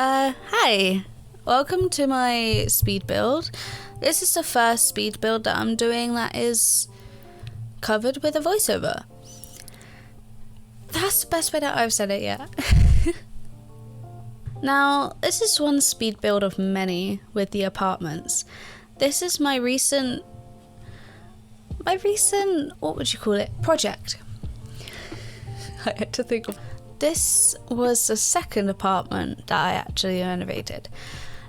Hi. Welcome to my speed build. This is the first speed build that I'm doing that is covered with a voiceover. That's the best way that I've said it yet. Now, this is one speed build of many with the apartments. This is my recent, what would you call it, project. I had to think of. This was the second apartment that I actually renovated.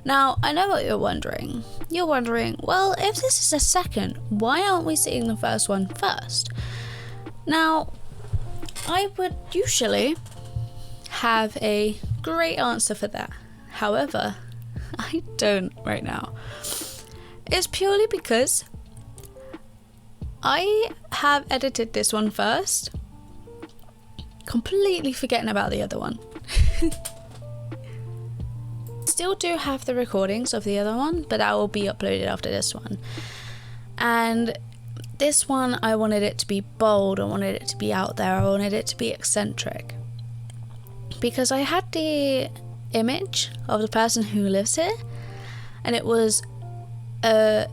Now, I know what you're wondering. You're wondering, well, if this is the second, why aren't we seeing the first one first? Now, I would usually have a great answer for that. However, I don't right now. It's purely because I have edited this one first, completely forgetting about the other one. Still do have the recordings of the other one, but that will be uploaded after this one. And this one, I wanted it to be bold, I wanted it to be out there, I wanted it to be eccentric. Because I had the image of the person who lives here, and it was a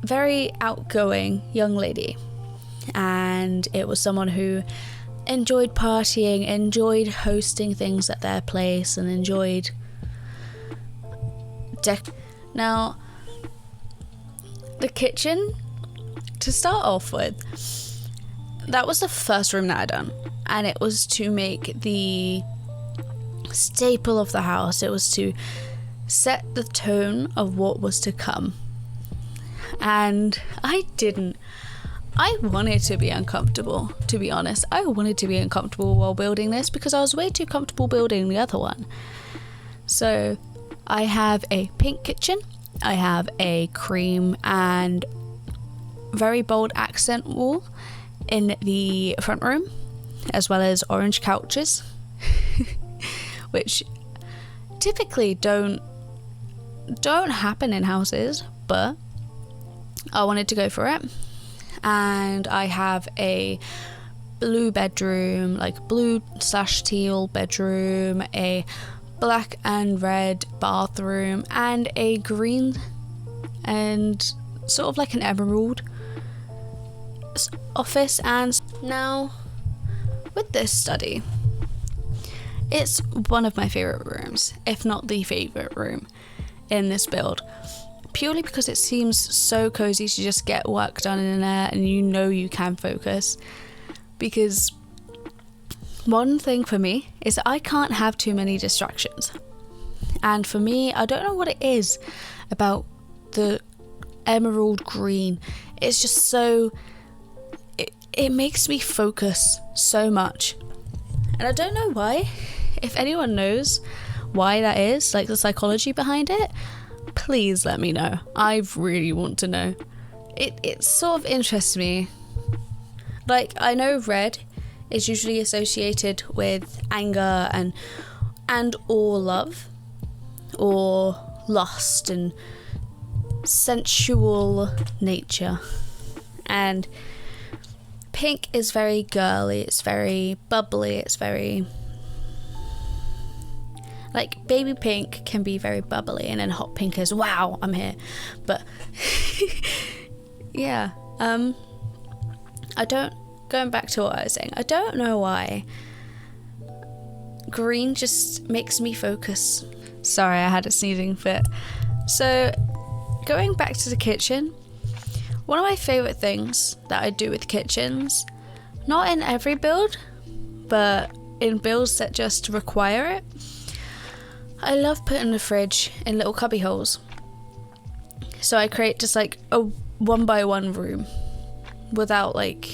very outgoing young lady. And it was someone who enjoyed partying, enjoyed hosting things at their place, and enjoyed Now, the kitchen, to start off with, that was the first room that I done, and it was to make the staple of the house. It was to set the tone of what was to come. And I wanted to be uncomfortable, to be honest. I wanted to be uncomfortable while building this because I was way too comfortable building the other one. So I have a pink kitchen, I have a cream and very bold accent wall in the front room, as well as orange couches, which typically don't happen in houses, but I wanted to go for it. And I have a blue bedroom, like blue/teal bedroom, a black and red bathroom, and a green and sort of like an emerald office. And now with this study, it's one of my favorite rooms, if not the favorite room in this build, purely because it seems so cozy to just get work done in there and you know you can focus. Because one thing for me is that I can't have too many distractions. And for me, I don't know what it is about the emerald green. It's just so... It makes me focus so much. And I don't know why. If anyone knows why that is, like the psychology behind it, please let me know. I really want to know. It sort of interests me. Like, I know red is usually associated with anger and or love or lust and sensual nature. And pink is very girly, it's very bubbly, it's very... Like, baby pink can be very bubbly, and then hot pink is, wow, I'm here. But, yeah, going back to what I was saying, I don't know why green just makes me focus. Sorry, I had a sneezing fit. So, going back to the kitchen, one of my favourite things that I do with kitchens, not in every build, but in builds that just require it, I love putting the fridge in little cubby holes. So I create just like a 1x1 room without like...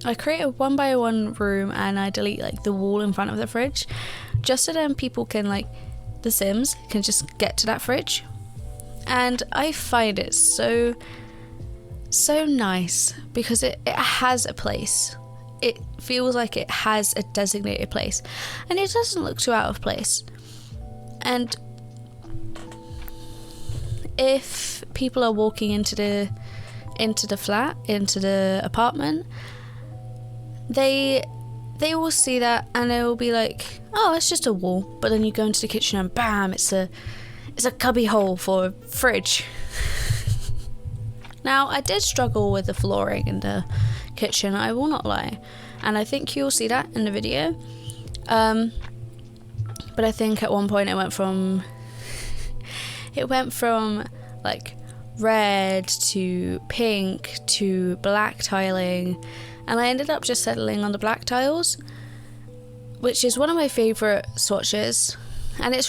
I create a 1x1 room and I delete like the wall in front of the fridge, just so then people can, like, the Sims can just get to that fridge. And I find it so nice because it has a place. It feels like it has a designated place, and it doesn't look too out of place. And if people are walking into the flat, into the apartment, they they will see that and they will be like, oh, it's just a wall. But then you go into the kitchen and bam, it's a cubby hole for a fridge. Now, I did struggle with the flooring in the kitchen, I will not lie. And I think you'll see that in the video. But I think at one point it went from like red to pink to black tiling, and I ended up just settling on the black tiles, which is one of my favourite swatches. And I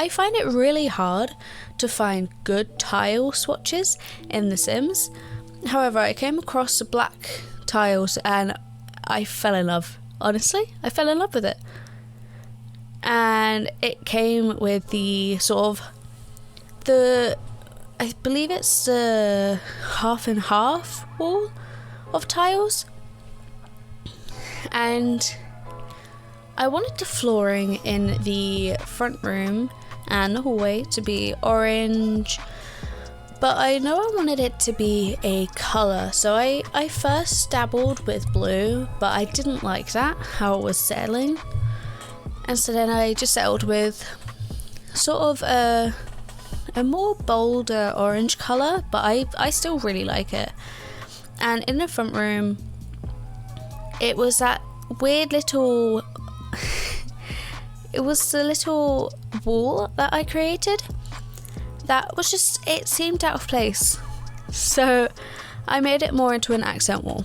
find it really hard to find good tile swatches in The Sims. However, I came across the black tiles and I fell in love. Honestly, I fell in love with it. And it came with the I believe it's the half and half wall of tiles. And I wanted the flooring in the front room and the hallway to be orange, but I know I wanted it to be a colour, so I first dabbled with blue, but I didn't like that, how it was settling. And so then I just settled with sort of a more bolder orange colour, but I still really like it. And in the front room, it was that weird little it was the little wall that I created that was just, it seemed out of place, so I made it more into an accent wall,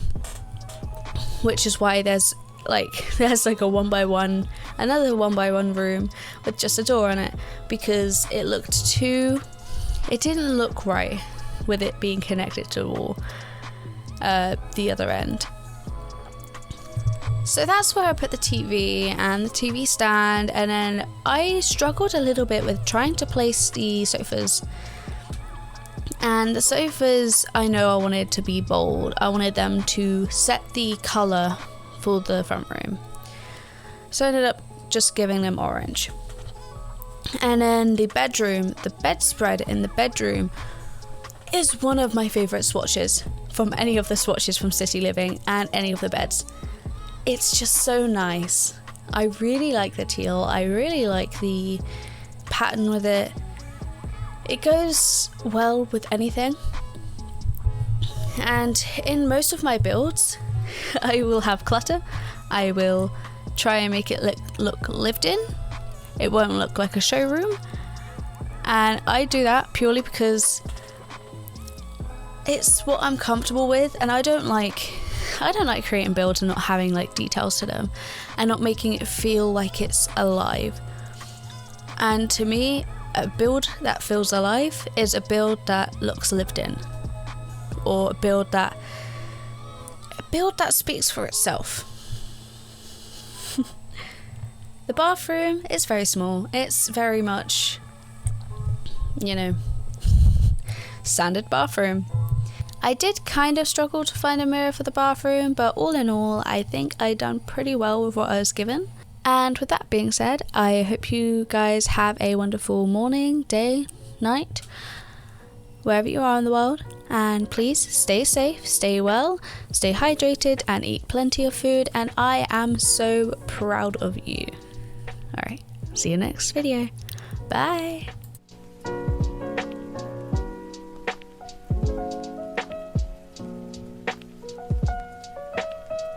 which is why there's like a 1x1, another 1x1 room with just a door on it, because it didn't look right with it being connected to the wall, the other end. So that's where I put the TV and the TV stand, and then I struggled a little bit with trying to place the sofas. And the sofas, I know I wanted to be bold. I wanted them to set the colour for the front room. So I ended up just giving them orange. And then the bedroom, the bedspread in the bedroom is one of my favourite swatches from any of the swatches from City Living and any of the beds. It's just so nice. I really like the teal. I really like the pattern with it. It goes well with anything. And in most of my builds, I will have clutter. I will try and make it look lived in. It won't look like a showroom. And I do that purely because it's what I'm comfortable with, and I don't like creating builds and not having like details to them and not making it feel like it's alive. And to me, a build that feels alive is a build that looks lived in, or a build that speaks for itself. The bathroom is very small. It's very much, standard bathroom. I did kind of struggle to find a mirror for the bathroom, but all in all, I think I done pretty well with what I was given. And with that being said, I hope you guys have a wonderful morning, day, night, wherever you are in the world. And please stay safe, stay well, stay hydrated, and eat plenty of food. And I am so proud of you. Alright, see you next video. Bye!